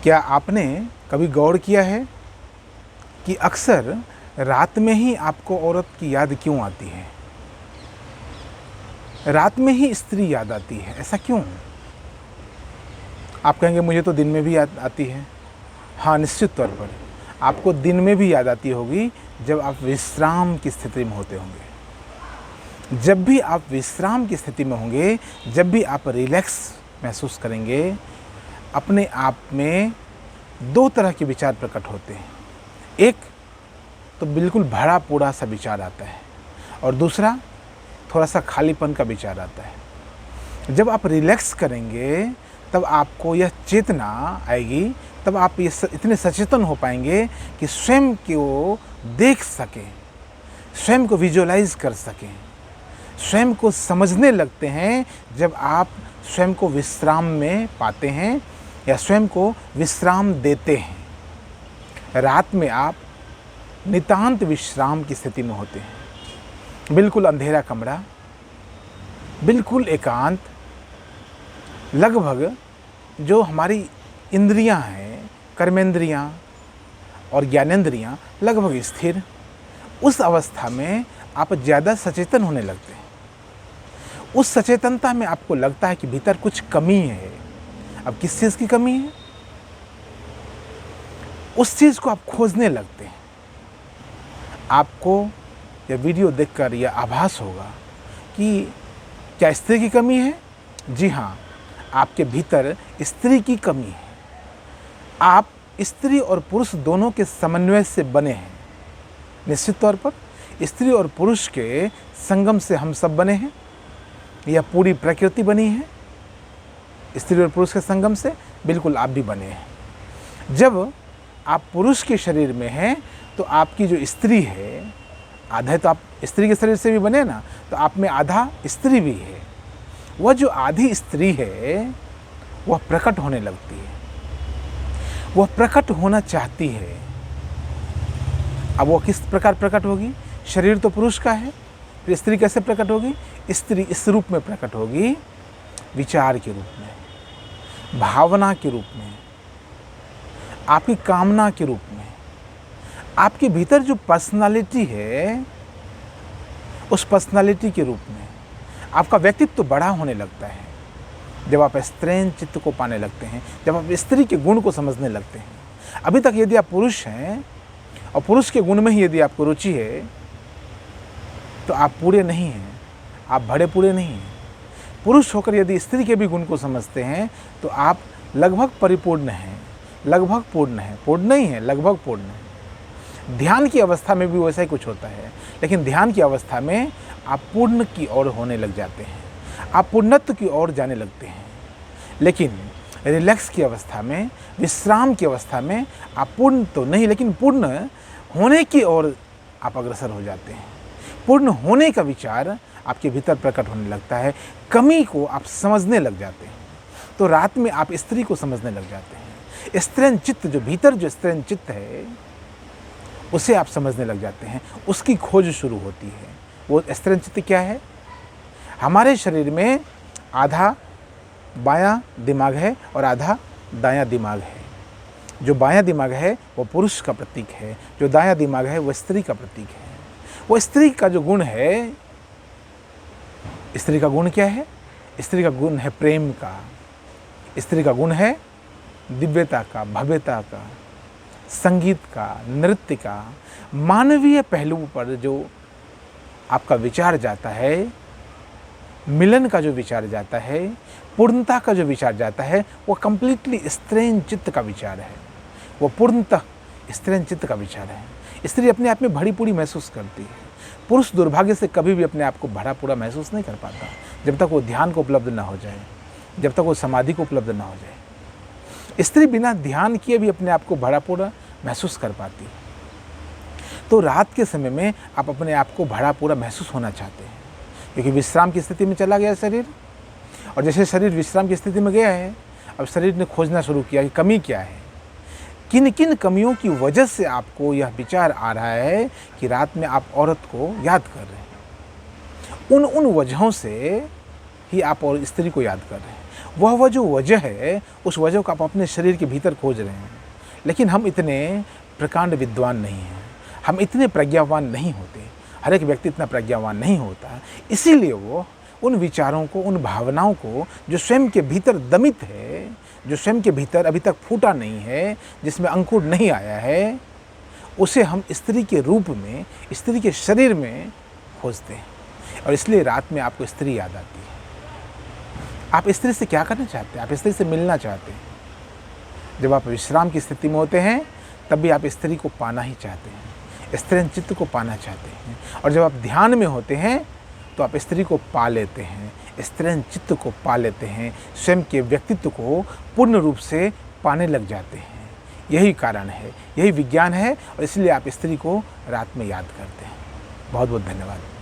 क्या आपने कभी गौर किया है कि अक्सर रात में ही आपको औरत की याद क्यों आती है? रात में ही स्त्री याद आती है, ऐसा क्यों? आप कहेंगे मुझे तो दिन में भी याद आती है। हाँ, निश्चित तौर पर आपको दिन में भी याद आती होगी जब आप विश्राम की स्थिति में होते होंगे। जब भी आप विश्राम की स्थिति में होंगे, जब भी आप रिलैक्स महसूस करेंगे, अपने आप में दो तरह के विचार प्रकट होते हैं। एक तो बिल्कुल भरा पूरा सा विचार आता है और दूसरा थोड़ा सा खालीपन का विचार आता है। जब आप रिलैक्स करेंगे तब आपको यह चेतना आएगी, तब आप ये इतने सचेतन हो पाएंगे कि स्वयं को देख सकें, स्वयं को विजुअलाइज कर सकें, स्वयं को समझने लगते हैं। जब आप स्वयं को विश्राम में पाते हैं या स्वयं को विश्राम देते हैं। रात में आप नितांत विश्राम की स्थिति में होते हैं। बिल्कुल अंधेरा कमरा, बिल्कुल एकांत, लगभग जो हमारी इंद्रियां हैं, कर्मेंद्रियां और ज्ञानेंद्रियां लगभग स्थिर, उस अवस्था में आप ज़्यादा सचेतन होने लगते हैं। उस सचेतनता में आपको लगता है कि भीतर कुछ कमी है। अब किस चीज़ की कमी है? उस चीज़ को आप खोजने लगते हैं। आपको यह वीडियो देखकर यह आभास होगा कि क्या स्त्री की कमी है? जी हाँ, आपके भीतर स्त्री की कमी है। आप स्त्री और पुरुष दोनों के समन्वय से बने हैं। निश्चित तौर पर स्त्री और पुरुष के संगम से हम सब बने हैं। यह पूरी प्रकृति बनी है स्त्री और पुरुष के संगम से। बिल्कुल आप भी बने हैं। जब आप पुरुष के शरीर में हैं तो आपकी जो स्त्री है, आधा है तो आप स्त्री के शरीर से भी बने ना, तो आप में आधा स्त्री भी है। वह जो आधी स्त्री है वह प्रकट होने लगती है, वह प्रकट होना चाहती है। अब वो किस प्रकार प्रकट होगी? शरीर तो पुरुष का है, फिर स्त्री कैसे प्रकट होगी? स्त्री इस रूप में प्रकट होगी, विचार के रूप में, भावना के रूप में, आपकी कामना के रूप में। आपके भीतर जो पर्सनालिटी है, उस पर्सनालिटी के रूप में आपका व्यक्तित्व तो बड़ा होने लगता है जब आप स्त्रीण चित्त को पाने लगते हैं, जब आप स्त्री के गुण को समझने लगते हैं। अभी तक यदि आप पुरुष हैं और पुरुष के गुण में ही यदि आपको रुचि है तो आप पूरे नहीं हैं, आप भरे पूरे नहीं हैं। पुरुष होकर यदि स्त्री के भी गुण को समझते हैं तो आप लगभग परिपूर्ण हैं, लगभग पूर्ण हैं। पूर्ण नहीं है, लगभग पूर्ण है। ध्यान की अवस्था में भी वैसा ही कुछ होता है, लेकिन ध्यान की अवस्था में आप पूर्ण की ओर होने लग जाते हैं, आप पूर्णत्व की ओर जाने लगते हैं। लेकिन रिलैक्स की अवस्था में, विश्राम की अवस्था में आप पूर्ण तो नहीं, लेकिन पूर्ण होने की ओर आप अग्रसर हो जाते हैं। पूर्ण होने का विचार आपके भीतर प्रकट होने लगता है। कमी को आप समझने लग जाते हैं। तो रात में आप स्त्री को समझने लग जाते हैं। स्त्रीण चित्त, जो भीतर जो स्त्रीण चित्त है, उसे आप समझने लग जाते हैं। उसकी खोज शुरू होती है। वो स्त्रीण चित्त क्या है? हमारे शरीर में आधा बायां दिमाग है और आधा दायां दिमाग है। जो बायां दिमाग है वो पुरुष का प्रतीक है, जो दायां दिमाग है वो स्त्री का प्रतीक है। वो स्त्री का जो गुण है, स्त्री का गुण क्या है? स्त्री का गुण है प्रेम का, स्त्री का गुण है दिव्यता का, भव्यता का, संगीत का, नृत्य का। मानवीय पहलू पर जो आपका विचार जाता है, मिलन का जो विचार जाता है, पूर्णता का जो विचार जाता है, वो कंप्लीटली स्त्रीण चित्त का विचार है। वो पूर्णतः स्त्रीण चित्त का विचार है। स्त्री अपने आप में भरी पूरी महसूस करती है। पुरुष दुर्भाग्य से कभी भी अपने आप को भरा पूरा महसूस नहीं कर पाता जब तक वो ध्यान को उपलब्ध ना हो जाए, जब तक वो समाधि को उपलब्ध ना हो जाए। स्त्री बिना ध्यान किए भी अपने आप को भरा पूरा महसूस कर पाती है। तो रात के समय में आप अपने आप को भरा पूरा महसूस होना चाहते हैं, क्योंकि विश्राम की स्थिति में चला गया शरीर। और जैसे शरीर विश्राम की स्थिति में गया है, अब शरीर ने खोजना शुरू किया कि कमी क्या है, किन किन कमियों की वजह से आपको यह विचार आ रहा है कि रात में आप औरत को याद कर रहे हैं। उन वजहों से ही आप और स्त्री को याद कर रहे हैं। वह जो वजह है, उस वजह को आप अपने शरीर के भीतर खोज रहे हैं। लेकिन हम इतने प्रकांड विद्वान नहीं हैं, हम इतने प्रज्ञावान नहीं होते, हर एक व्यक्ति इतना प्रज्ञावान नहीं होता। इसीलिए वो उन विचारों को, उन भावनाओं को जो स्वयं के भीतर दमित है, जो स्वयं के भीतर अभी तक फूटा नहीं है, जिसमें अंकुर नहीं आया है, उसे हम स्त्री के रूप में, स्त्री के शरीर में खोजते हैं। और इसलिए रात में आपको स्त्री याद आती है। आप स्त्री से क्या करना चाहते हैं? आप स्त्री से मिलना चाहते हैं। जब आप विश्राम की स्थिति में होते हैं तब भी आप स्त्री को पाना ही चाहते हैं, स्त्रीण चित्त को पाना चाहते हैं। और जब आप ध्यान में होते हैं तो आप स्त्री को पा लेते हैं, स्त्रीण चित्त को पा लेते हैं, स्वयं के व्यक्तित्व को पूर्ण रूप से पाने लग जाते हैं। यही कारण है, यही विज्ञान है, और इसलिए आप स्त्री को रात में याद करते हैं। बहुत बहुत धन्यवाद।